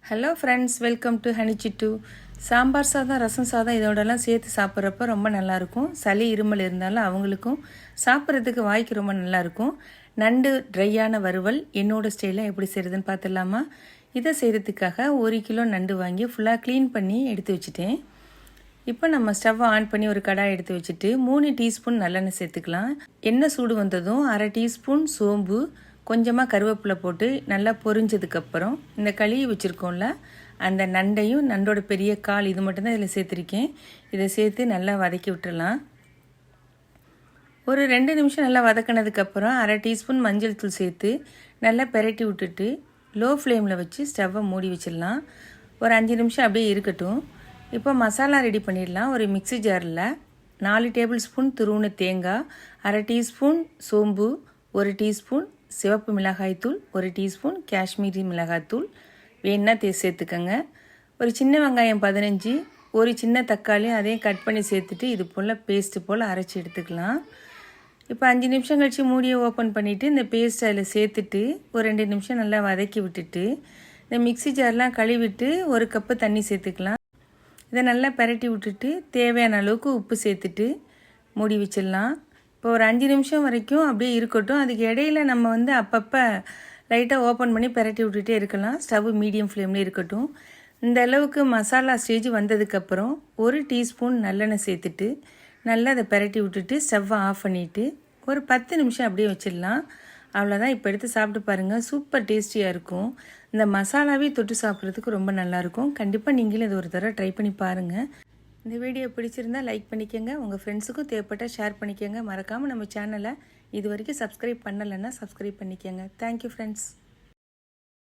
Hello friends, welcome to ஹனிச்சிட்டு. சாம்பார் சாதம், ரசம் சாதம் இதோடலாம் சேர்த்து சாப்பிட்றப்ப ரொம்ப நல்லாயிருக்கும். சளி இருமல் இருந்தாலும் அவங்களுக்கும் சாப்பிட்றதுக்கு வாய்க்கு ரொம்ப நல்லாயிருக்கும். நண்டு ட்ரையான வறுவல் என்னோடய ஸ்டைலில் எப்படி செய்கிறதுன்னு பார்த்துடலாமா? இதை செய்கிறதுக்காக 1 கிலோ நண்டு வாங்கி ஃபுல்லாக க்ளீன் பண்ணி எடுத்து வச்சுட்டேன். இப்போ நம்ம ஸ்டவ்வை ஆன் பண்ணி ஒரு கடாய் எடுத்து வச்சுட்டு 3 டீஸ்பூன் நல்லெண்ணெய் சேர்த்துக்கலாம். எண்ணெய் சூடு வந்ததும் 1/2 டீஸ்பூன் சோம்பு, கொஞ்சமாக கருவேப்பிலை போட்டு நல்லா பொரிஞ்சதுக்கப்புறம் இந்த கழுவி வச்சுருக்கோம்ல அந்த நண்டையும் நண்டோட பெரிய கால் இது மட்டும்தான் இதில் சேர்த்துருக்கேன். இதை சேர்த்து நல்லா வதக்கி விட்டுடலாம். ஒரு 2 நிமிஷம் நல்லா வதக்கினதுக்கப்புறம் 1/2 டீஸ்பூன் மஞ்சள் தூள் சேர்த்து நல்லா பெரட்டி விட்டுட்டு லோ ஃப்ளேமில் வச்சு ஸ்டவ்வை மூடி வச்சிடலாம். ஒரு 5 நிமிஷம் அப்படியே இருக்கட்டும். இப்போ மசாலா ரெடி பண்ணிடலாம். ஒரு மிக்ஸி ஜாரில் 4 டேபிள் ஸ்பூன் துருவின தேங்காய், 1/2 டீஸ்பூன் சோம்பு, 1 டீஸ்பூன் சிவப்பு மிளகாய்த்தூள், 1 டீஸ்பூன் காஷ்மீரி மிளகாய்த்தூள் வேணுன்னா சேர்த்துக்கோங்க. ஒரு சின்ன வெங்காயம் 15, ஒரு சின்ன தக்காளி அதையும் கட் பண்ணி சேர்த்துட்டு இது போல் பேஸ்ட்டு போல் அரைச்சி எடுத்துக்கலாம். இப்போ 5 நிமிஷம் கழித்து மூடியை ஓப்பன் பண்ணிவிட்டு இந்த பேஸ்ட் அதில் சேர்த்துட்டு ஒரு 2 நிமிஷம் நல்லா வதக்கி விட்டுட்டு இந்த மிக்ஸி ஜார்லாம் கழுவிட்டு 1 கப்பு தண்ணி சேர்த்துக்கலாம். இதை நல்லா பெரட்டி விட்டுட்டு தேவையான அளவுக்கு உப்பு சேர்த்துட்டு மூடி வச்சிடலாம். இப்போ ஒரு 5 நிமிஷம் வரைக்கும் அப்படியே இருக்கட்டும். அதுக்கு இடையில நம்ம அப்பப்போ லைட்டாக ஓப்பன் பண்ணி பெரட்டி விட்டுட்டே இருக்கலாம். ஸ்டவ் மீடியம் ஃப்ளேம்லேயே இருக்கட்டும். இந்த அளவுக்கு மசாலா ஸ்டேஜ் வந்ததுக்கப்புறம் 1 டீஸ்பூன் நல்லெண்ணெய் சேர்த்துட்டு நல்லா அதை பெரட்டி விட்டுட்டு ஸ்டவ்வை ஆஃப் பண்ணிவிட்டு ஒரு 10 நிமிஷம் அப்படியே வச்சிடலாம். அவ்வளோதான். இப்போ எடுத்து சாப்பிட்டு பாருங்கள், சூப்பர் டேஸ்டியாக இருக்கும். இந்த மசாலாவே தொட்டு சாப்பிட்றதுக்கு ரொம்ப நல்லாயிருக்கும். கண்டிப்பாக நீங்களும் இதை ஒரு தடவை ட்ரை பண்ணி பாருங்கள். இந்த வீடியோ பிடிச்சிருந்தா லைக் பண்ணிக்கோங்க, உங்கள் ஃப்ரெண்ட்ஸுக்கும் தேவைப்பட்டால் ஷேர் பண்ணிக்கோங்க. மறக்காமல் நம்ம சேனலை இது வரைக்கும் சப்ஸ்கிரைப் பண்ணலைன்னா சப்ஸ்கிரைப் பண்ணிக்கோங்க. Thank you friends.